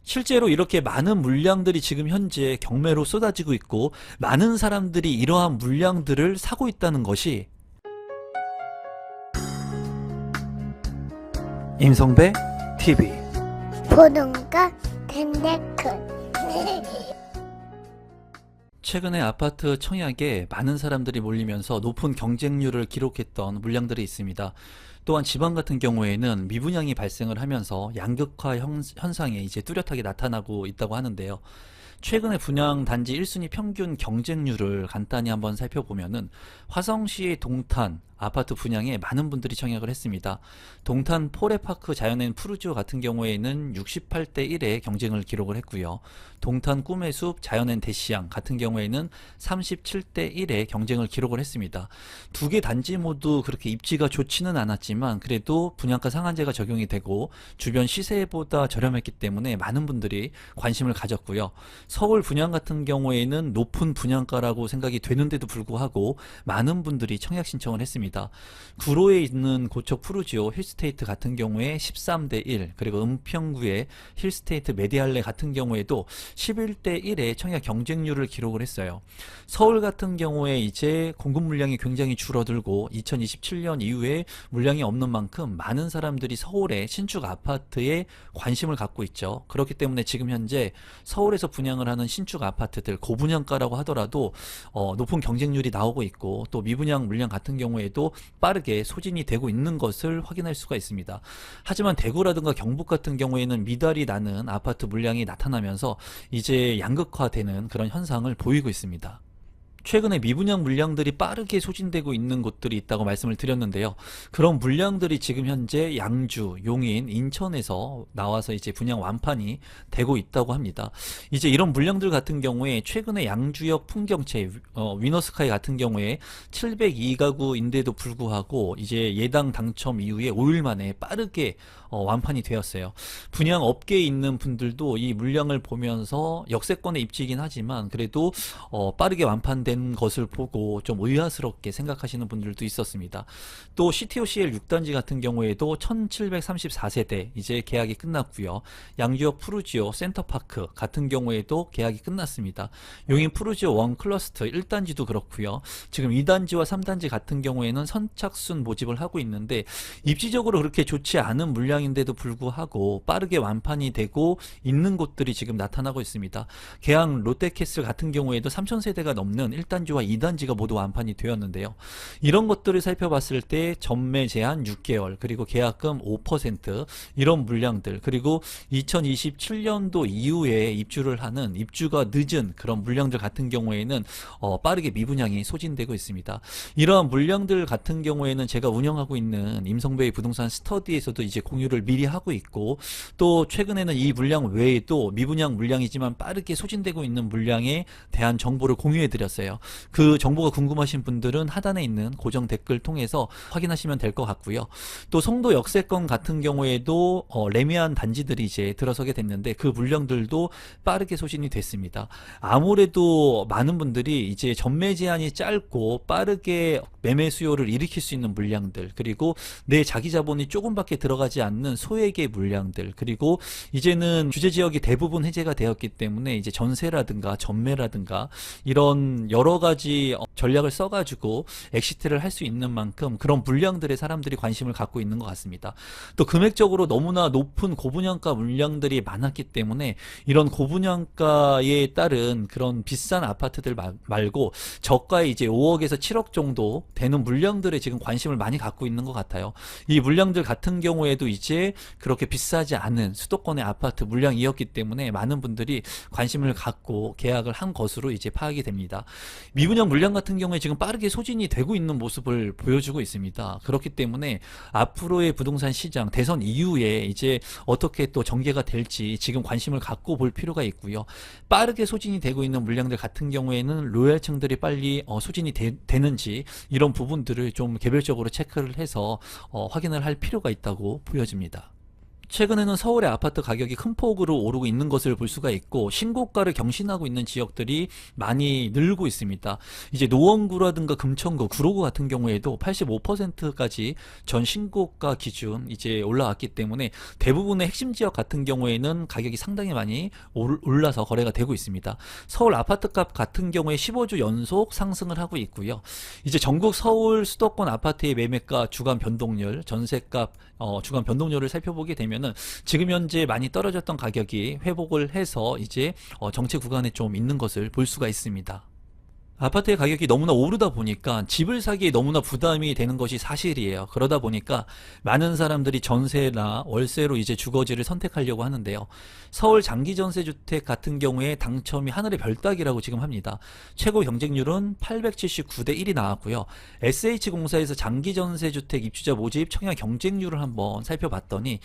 실제로 이렇게 많은 물량들이 지금 현재 경매로 쏟아지고 있고 많은 사람들이 이러한 물량들을 사고 있다는 것이 임성배 TV 보동과 덴데크 최근에 아파트 청약에 많은 사람들이 몰리면서 높은 경쟁률을 기록했던 물량들이 있습니다. 또한 지방 같은 경우에는 미분양이 발생을 하면서 양극화 현상이 이제 뚜렷하게 나타나고 있다고 하는데요. 최근에 분양 단지 1순위 평균 경쟁률을 간단히 한번 살펴보면은 화성시의 동탄 아파트 분양에 많은 분들이 청약을 했습니다. 동탄 포레파크 자연엔 푸르지오 같은 경우에는 68대 1의 경쟁을 기록을 했고요. 동탄 꿈의 숲 자연엔 대시양 같은 경우에는 37대 1의 경쟁을 기록을 했습니다. 두 개 단지 모두 그렇게 입지가 좋지는 않았지만 그래도 분양가 상한제가 적용이 되고 주변 시세보다 저렴했기 때문에 많은 분들이 관심을 가졌고요. 서울 분양 같은 경우에는 높은 분양가라고 생각이 되는데도 불구하고 많은 분들이 청약 신청을 했습니다. 구로에 있는 고척 푸르지오 힐스테이트 같은 경우에 13대 1, 그리고 은평구의 힐스테이트 메디알레 같은 경우에도 11대 1의 청약 경쟁률을 기록을 했어요. 서울 같은 경우에 이제 공급 물량이 굉장히 줄어들고 2027년 이후에 물량이 없는 만큼 많은 사람들이 서울의 신축 아파트에 관심을 갖고 있죠. 그렇기 때문에 지금 현재 서울에서 분양을 하는 신축 아파트들 고분양가라고 하더라도 높은 경쟁률이 나오고 있고 또 미분양 물량 같은 경우에도 빠르게 소진이 되고 있는 것을 확인할 수가 있습니다. 하지만 대구라든가 경북 같은 경우에는 미달이 나는 아파트 물량이 나타나면서 이제 양극화되는 그런 현상을 보이고 있습니다. 최근에 미분양 물량들이 빠르게 소진되고 있는 곳들이 있다고 말씀을 드렸는데요. 그런 물량들이 지금 현재 양주, 용인, 인천에서 나와서 이제 분양 완판이 되고 있다고 합니다. 이제 이런 물량들 같은 경우에 최근에 양주역 풍경채, 위너스카이 같은 경우에 702가구인데도 불구하고 이제 예당 당첨 이후에 5일 만에 빠르게 완판이 되었어요. 분양 업계에 있는 분들도 이 물량을 보면서 역세권의 입지이긴 하지만 그래도 빠르게 완판된 것을 보고 좀 의아스럽게 생각하시는 분들도 있었습니다. 또 CTOCL 6단지 같은 경우에도 1734세대 이제 계약이 끝났고요. 양주역 푸르지오 센터파크 같은 경우에도 계약이 끝났습니다. 용인 푸르지오 원 클러스터 1단지도 그렇고요. 지금 2단지와 3단지 같은 경우에는 선착순 모집을 하고 있는데 입지적으로 그렇게 좋지 않은 물량인데도 불구하고 빠르게 완판이 되고 있는 곳들이 지금 나타나고 있습니다. 계양 롯데캐슬 같은 경우에도 3000세대가 넘는 1단지와 2단지가 모두 완판이 되었는데요. 이런 것들을 살펴봤을 때 전매 제한 6개월 그리고 계약금 5% 이런 물량들 그리고 2027년도 이후에 입주를 하는 입주가 늦은 그런 물량들 같은 경우에는 빠르게 미분양이 소진되고 있습니다. 이러한 물량들 같은 경우에는 제가 운영하고 있는 임성배의 부동산 스터디에서도 이제 공유를 미리 하고 있고 또 최근에는 이 물량 외에도 미분양 물량이지만 빠르게 소진되고 있는 물량에 대한 정보를 공유해 드렸어요. 그 정보가 궁금하신 분들은 하단에 있는 고정 댓글 통해서 확인하시면 될 것 같고요. 또 송도 역세권 같은 경우에도 레미안 단지들이 이제 들어서게 됐는데 그 물량들도 빠르게 소진이 됐습니다. 아무래도 많은 분들이 이제 전매 제한이 짧고 빠르게 매매 수요를 일으킬 수 있는 물량들 그리고 내 자기 자본이 조금밖에 들어가지 않는 소액의 물량들 그리고 이제는 규제 지역이 대부분 해제가 되었기 때문에 이제 전세라든가 전매라든가 이런 여러 가지 전략을 써가지고 엑시트를 할 수 있는 만큼 그런 물량들에 사람들이 관심을 갖고 있는 것 같습니다. 또 금액적으로 너무나 높은 고분양가 물량들이 많았기 때문에 이런 고분양가에 따른 그런 비싼 아파트들 말고 저가에 이제 5억에서 7억 정도 되는 물량들에 지금 관심을 많이 갖고 있는 것 같아요. 이 물량들 같은 경우에도 이제 그렇게 비싸지 않은 수도권의 아파트 물량이었기 때문에 많은 분들이 관심을 갖고 계약을 한 것으로 이제 파악이 됩니다. 미분양 물량 같은 경우에 지금 빠르게 소진이 되고 있는 모습을 보여주고 있습니다. 그렇기 때문에 앞으로의 부동산 시장 대선 이후에 이제 어떻게 또 전개가 될지 지금 관심을 갖고 볼 필요가 있고요. 빠르게 소진이 되고 있는 물량들 같은 경우에는 로얄층들이 빨리 소진이 되는지 이런 부분들을 좀 개별적으로 체크를 해서 확인을 할 필요가 있다고 보여집니다. 최근에는 서울의 아파트 가격이 큰 폭으로 오르고 있는 것을 볼 수가 있고 신고가를 경신하고 있는 지역들이 많이 늘고 있습니다. 이제 노원구라든가 금천구, 구로구 같은 경우에도 85%까지 전 신고가 기준 이제 올라왔기 때문에 대부분의 핵심 지역 같은 경우에는 가격이 상당히 많이 올라서 거래가 되고 있습니다. 서울 아파트값 같은 경우에 15주 연속 상승을 하고 있고요. 이제 전국 서울 수도권 아파트의 매매가 주간 변동률, 전세값 주간 변동률을 살펴보게 되면은 지금 현재 많이 떨어졌던 가격이 회복을 해서 이제 정체 구간에 좀 있는 것을 볼 수가 있습니다. 아파트의 가격이 너무나 오르다 보니까 집을 사기에 너무나 부담이 되는 것이 사실이에요. 그러다 보니까 많은 사람들이 전세나 월세로 이제 주거지를 선택하려고 하는데요. 서울 장기전세주택 같은 경우에 당첨이 하늘의 별 따기라고 지금 합니다. 최고 경쟁률은 879대 1이 나왔고요. SH공사에서 장기전세주택 입주자 모집 청약 경쟁률을 한번 살펴봤더니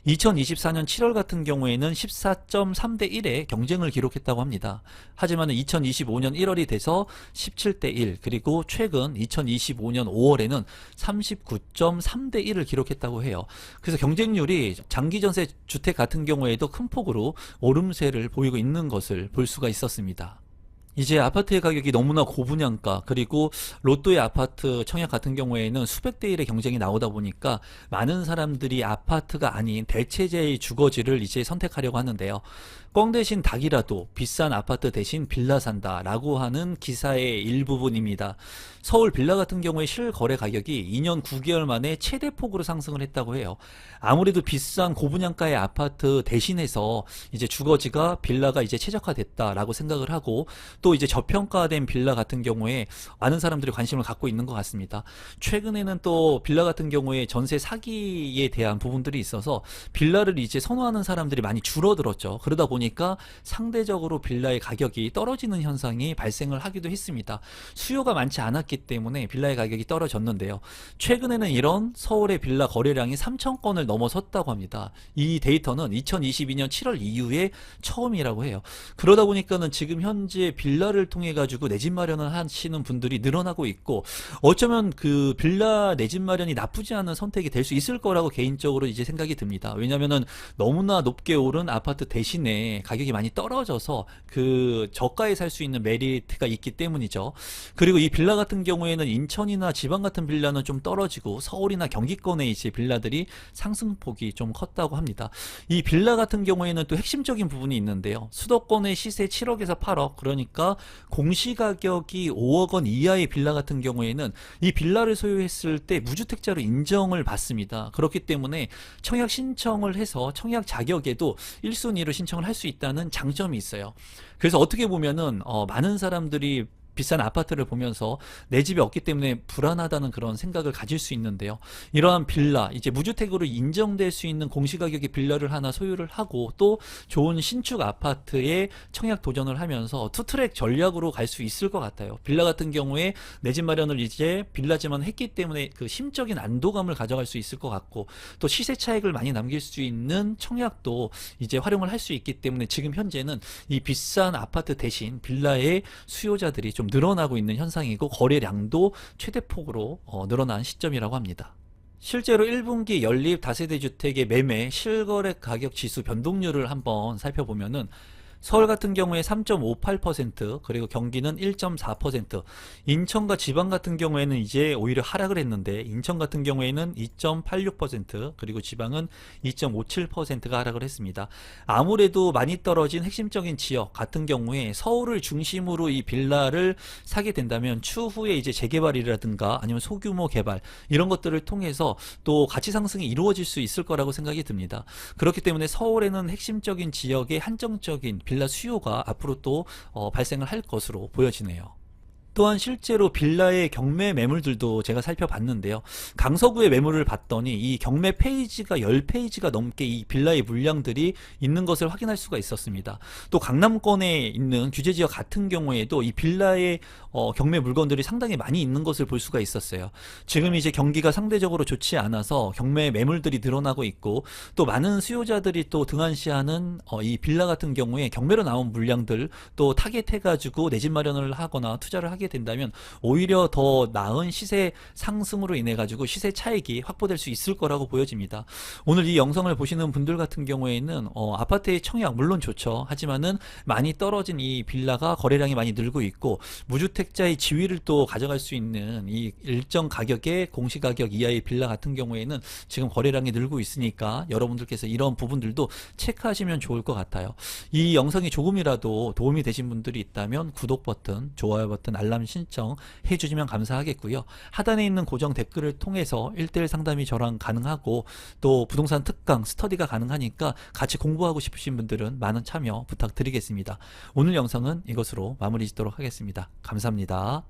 2024년 7월 같은 경우에는 14.3대 1의 경쟁을 기록했다고 합니다. 하지만 2025년 1월이 돼서 17대 1, 그리고 최근 2025년 5월에는 39.3대 1을 기록했다고 해요. 그래서 경쟁률이 장기전세 주택 같은 경우에도 큰 폭으로 오름세를 보이고 있는 것을 볼 수가 있었습니다. 이제 아파트의 가격이 너무나 고분양가, 그리고 로또의 아파트 청약 같은 경우에는 수백 대 1의 경쟁이 나오다 보니까 많은 사람들이 아파트가 아닌 대체제의 주거지를 이제 선택하려고 하는데요. 꽝 대신 닭이라도 비싼 아파트 대신 빌라 산다 라고 하는 기사의 일부분입니다. 서울 빌라 같은 경우에 실거래 가격이 2년 9개월 만에 최대폭으로 상승을 했다고 해요. 아무래도 비싼 고분양가의 아파트 대신해서 이제 주거지가 빌라가 이제 최적화됐다라고 생각을 하고, 또 이제 저평가된 빌라 같은 경우에 많은 사람들이 관심을 갖고 있는 것 같습니다. 최근에는 또 빌라 같은 경우에 전세 사기에 대한 부분들이 있어서 빌라를 이제 선호하는 사람들이 많이 줄어들었죠. 그러다 보니까 상대적으로 빌라의 가격이 떨어지는 현상이 발생을 하기도 했습니다. 수요가 많지 않았기 때문에 빌라의 가격이 떨어졌는데요. 최근에는 이런 서울의 빌라 거래량이 3천 건을 넘어섰다고 합니다. 이 데이터는 2022년 7월 이후에 처음이라고 해요. 그러다 보니까는 지금 현재 빌라를 통해 가지고 내 집 마련을 하시는 분들이 늘어나고 있고, 어쩌면 그 빌라 내 집 마련이 나쁘지 않은 선택이 될 수 있을 거라고 개인적으로 이제 생각이 듭니다. 왜냐면은 너무나 높게 오른 아파트 대신에 가격이 많이 떨어져서 그 저가에 살 수 있는 메리트가 있기 때문이죠. 그리고 이 빌라 같은 경우에는 인천이나 지방 같은 빌라는 좀 떨어지고 서울이나 경기권의 이제 빌라들이 상승폭이 좀 컸다고 합니다. 이 빌라 같은 경우에는 또 핵심적인 부분이 있는데요. 수도권의 시세 7억에서 8억, 그러니까 공시가격이 5억 원 이하의 빌라 같은 경우에는 이 빌라를 소유했을 때 무주택자로 인정을 받습니다. 그렇기 때문에 청약 신청을 해서 청약 자격에도 1순위로 신청을 할 수 있다는 장점이 있어요. 그래서 어떻게 보면은 많은 사람들이 비싼 아파트를 보면서 내 집이 없기 때문에 불안하다는 그런 생각을 가질 수 있는데요. 이러한 빌라, 이제 무주택으로 인정될 수 있는 공시가격의 빌라를 하나 소유를 하고 또 좋은 신축 아파트에 청약 도전을 하면서 투트랙 전략으로 갈 수 있을 것 같아요. 빌라 같은 경우에 내 집 마련을 이제 빌라지만 했기 때문에 그 심적인 안도감을 가져갈 수 있을 것 같고, 또 시세 차익을 많이 남길 수 있는 청약도 이제 활용을 할 수 있기 때문에 지금 현재는 이 비싼 아파트 대신 빌라의 수요자들이 좀 늘어나고 있는 현상이고, 거래량도 최대폭으로 늘어난 시점이라고 합니다. 실제로 1분기 연립 다세대 주택의 매매 실거래 가격 지수 변동률을 한번 살펴보면은 서울 같은 경우에 3.58%, 그리고 경기는 1.4%, 인천과 지방 같은 경우에는 이제 오히려 하락을 했는데 인천 같은 경우에는 2.86%, 그리고 지방은 2.57%가 하락을 했습니다. 아무래도 많이 떨어진 핵심적인 지역 같은 경우에 서울을 중심으로 이 빌라를 사게 된다면 추후에 이제 재개발이라든가 아니면 소규모 개발 이런 것들을 통해서 또 가치 상승이 이루어질 수 있을 거라고 생각이 듭니다. 그렇기 때문에 서울에는 핵심적인 지역의 한정적인 빌라 수요가 앞으로 또 발생을 할 것으로 보여지네요. 또한 실제로 빌라의 경매 매물들도 제가 살펴봤는데요. 강서구의 매물을 봤더니 이 경매 페이지가 10페이지가 넘게 이 빌라의 물량들이 있는 것을 확인할 수가 있었습니다. 또 강남권에 있는 규제지역 같은 경우에도 이 빌라의 경매 물건들이 상당히 많이 있는 것을 볼 수가 있었어요. 지금 이제 경기가 상대적으로 좋지 않아서 경매 매물들이 늘어나고 있고, 또 많은 수요자들이 또 등한시하는 이 빌라 같은 경우에 경매로 나온 물량들 또 타겟해가지고 내 집 마련을 하거나 투자를 하게 하게 된다면 오히려 더 나은 시세 상승으로 인해 가지고 시세 차익이 확보될 수 있을 거라고 보여집니다. 오늘 이 영상을 보시는 분들 같은 경우에는 아파트의 청약 물론 좋죠. 하지만은 많이 떨어진 이 빌라가 거래량이 많이 늘고 있고 무주택자의 지위를 또 가져갈 수 있는 이 일정 가격의 공시가격 이하의 빌라 같은 경우에는 지금 거래량이 늘고 있으니까 여러분들께서 이런 부분들도 체크하시면 좋을 것 같아요. 이 영상이 조금이라도 도움이 되신 분들이 있다면 구독 버튼, 좋아요 버튼, 알람 신청 해주시면 감사하겠고요. 하단에 있는 고정 댓글을 통해서 1:1 상담이 저랑 가능하고 또 부동산 특강 스터디가 가능하니까 같이 공부하고 싶으신 분들은 많은 참여 부탁드리겠습니다. 오늘 영상은 이것으로 마무리 짓도록 하겠습니다. 감사합니다.